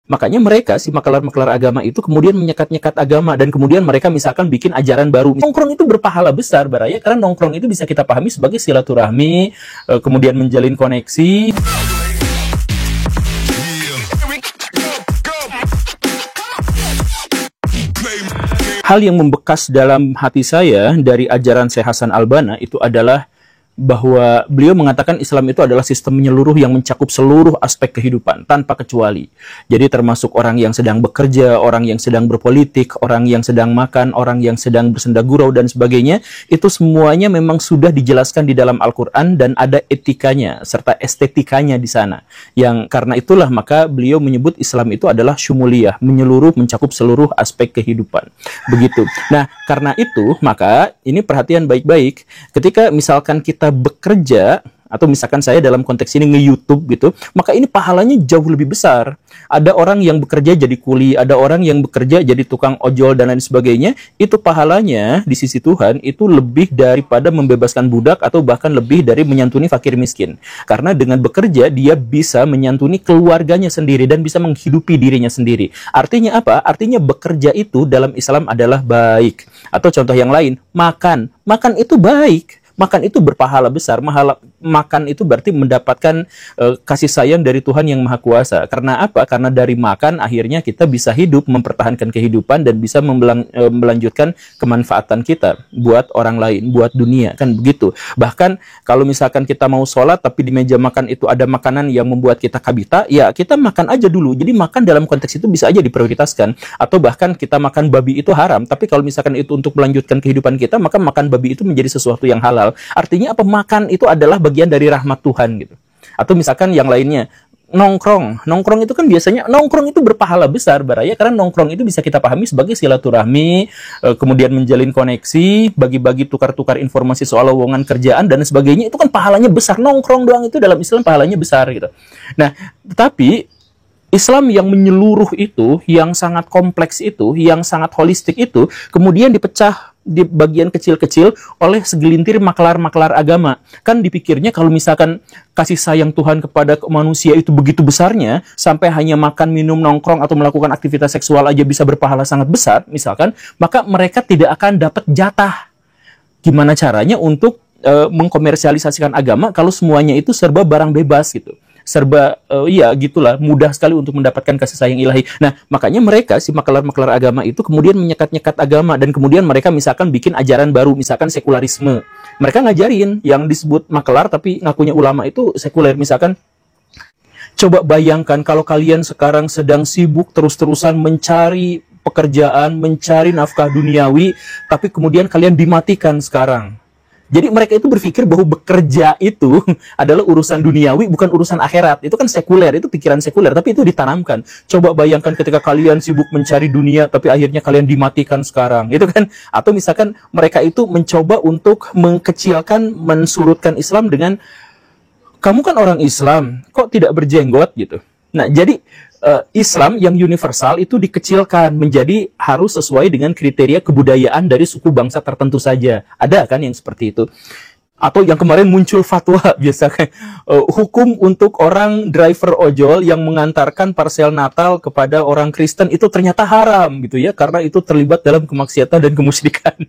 Makanya mereka, si maklar-maklar agama itu kemudian menyekat-nyekat agama, dan kemudian mereka misalkan bikin ajaran baru. Nongkrong itu berpahala besar, Baraya, karena nongkrong itu bisa kita pahami sebagai silaturahmi, kemudian menjalin koneksi. Hal yang membekas dalam hati saya dari ajaran Syekh Hasan Al-Banna itu adalah bahwa beliau mengatakan Islam itu adalah sistem menyeluruh yang mencakup seluruh aspek kehidupan tanpa kecuali. Jadi termasuk orang yang sedang bekerja, orang yang sedang berpolitik, orang yang sedang makan, orang yang sedang bersenda gurau dan sebagainya, itu semuanya memang sudah dijelaskan di dalam Al-Qur'an dan ada etikanya serta estetikanya di sana. Yang karena itulah maka beliau menyebut Islam itu adalah syumuliyah, menyeluruh, mencakup seluruh aspek kehidupan. Begitu. Nah, karena itu maka ini perhatian baik-baik ketika misalkan kita bekerja, atau misalkan saya dalam konteks ini nge-YouTube gitu, maka ini pahalanya jauh lebih besar. Ada orang yang bekerja jadi kuli, ada orang yang bekerja jadi tukang ojol dan lain sebagainya, itu pahalanya di sisi Tuhan itu lebih daripada membebaskan budak atau bahkan lebih dari menyantuni fakir miskin. Karena dengan bekerja dia bisa menyantuni keluarganya sendiri dan bisa menghidupi dirinya sendiri. Artinya apa? Artinya bekerja itu dalam Islam adalah baik. Atau contoh yang lain, makan. Makan itu baik. Makan itu berpahala besar. Makan itu berarti mendapatkan kasih sayang dari Tuhan yang Maha Kuasa. Karena apa? Karena dari makan akhirnya kita bisa hidup, mempertahankan kehidupan dan bisa melanjutkan kemanfaatan kita buat orang lain, buat dunia, kan begitu. Bahkan kalau misalkan kita mau sholat tapi di meja makan itu ada makanan yang membuat kita kabita, ya kita makan aja dulu. Jadi makan dalam konteks itu bisa aja diprioritaskan. Atau bahkan kita makan babi itu haram, tapi kalau misalkan itu untuk melanjutkan kehidupan kita, maka makan babi itu menjadi sesuatu yang halal. Artinya apa? Makan itu adalah bagian dari rahmat Tuhan gitu. Atau misalkan yang lainnya, nongkrong itu kan biasanya nongkrong itu berpahala besar, Baraya, karena nongkrong itu bisa kita pahami sebagai silaturahmi, kemudian menjalin koneksi, bagi-bagi tukar-tukar informasi soal lowongan kerjaan dan sebagainya. Itu kan pahalanya besar. Nongkrong doang itu dalam Islam pahalanya besar gitu. Nah, tetapi Islam yang menyeluruh itu, yang sangat kompleks itu, yang sangat holistik itu, kemudian dipecah di bagian kecil-kecil oleh segelintir maklar-maklar agama. Kan dipikirnya kalau misalkan kasih sayang Tuhan kepada manusia itu begitu besarnya, sampai hanya makan, minum, nongkrong, atau melakukan aktivitas seksual aja bisa berpahala sangat besar, misalkan, maka mereka tidak akan dapat jatah. Gimana caranya untuk mengkomersialisasikan agama kalau semuanya itu serba barang bebas gitu. Serba, ya gitulah, mudah sekali untuk mendapatkan kasih sayang ilahi. Nah, makanya mereka, si maklar-maklar agama itu kemudian menyekat-nyekat agama, dan kemudian mereka misalkan bikin ajaran baru, misalkan sekularisme. Mereka ngajarin yang disebut maklar tapi ngakunya ulama itu sekuler. Misalkan, coba bayangkan kalau kalian sekarang sedang sibuk terus-terusan mencari pekerjaan, mencari nafkah duniawi, tapi kemudian kalian dimatikan sekarang. Jadi mereka itu berpikir bahwa bekerja itu adalah urusan duniawi, bukan urusan akhirat. Itu kan sekuler, itu pikiran sekuler, tapi itu ditanamkan. Coba bayangkan ketika kalian sibuk mencari dunia, tapi akhirnya kalian dimatikan sekarang. Itu kan, atau misalkan mereka itu mencoba untuk mengkecilkan, mensurutkan Islam dengan, kamu kan orang Islam, kok tidak berjenggot gitu. Nah, jadi Islam yang universal itu dikecilkan menjadi harus sesuai dengan kriteria kebudayaan dari suku bangsa tertentu saja. Ada kan yang seperti itu? Atau yang kemarin muncul fatwa biasanya hukum untuk orang driver ojol yang mengantarkan parsel Natal kepada orang Kristen itu ternyata haram gitu ya, karena itu terlibat dalam kemaksiatan dan kemusyrikan.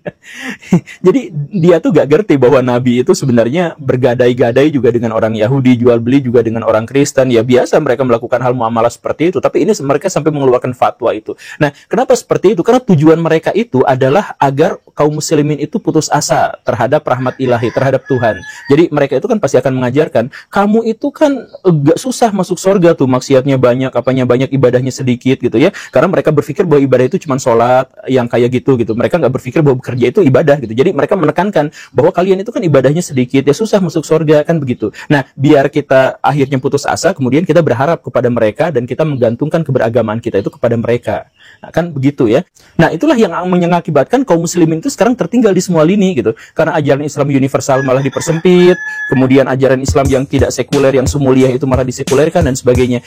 Jadi dia tuh gak ngerti bahwa Nabi itu sebenarnya bergadai-gadai juga dengan orang Yahudi, jual beli juga dengan orang Kristen. Ya biasa mereka melakukan hal muamalah seperti itu, tapi ini mereka sampai mengeluarkan fatwa itu. Nah, kenapa seperti itu? Karena tujuan mereka itu adalah agar kaum muslimin itu putus asa terhadap rahmat ilahi, terhadap Tuhan. Jadi mereka itu kan pasti akan mengajarkan, kamu itu kan gak susah masuk surga tuh, maksiatnya banyak, apanya banyak, ibadahnya sedikit gitu ya. Karena mereka berpikir bahwa ibadah itu cuma sholat yang kayak gitu. Mereka nggak berpikir bahwa bekerja itu ibadah gitu. Jadi mereka menekankan bahwa kalian itu kan ibadahnya sedikit, ya susah masuk surga kan begitu. Nah, biar kita akhirnya putus asa, kemudian kita berharap kepada mereka dan kita menggantungkan keberagamaan kita itu kepada mereka. Nah, kan begitu ya. Nah, itulah yang mengakibatkan kaum muslimin itu sekarang tertinggal di semua lini gitu. Karena ajaran Islam universal malah dipersempit, kemudian ajaran Islam yang tidak sekuler, yang sumuliah itu malah disekulerkan dan sebagainya.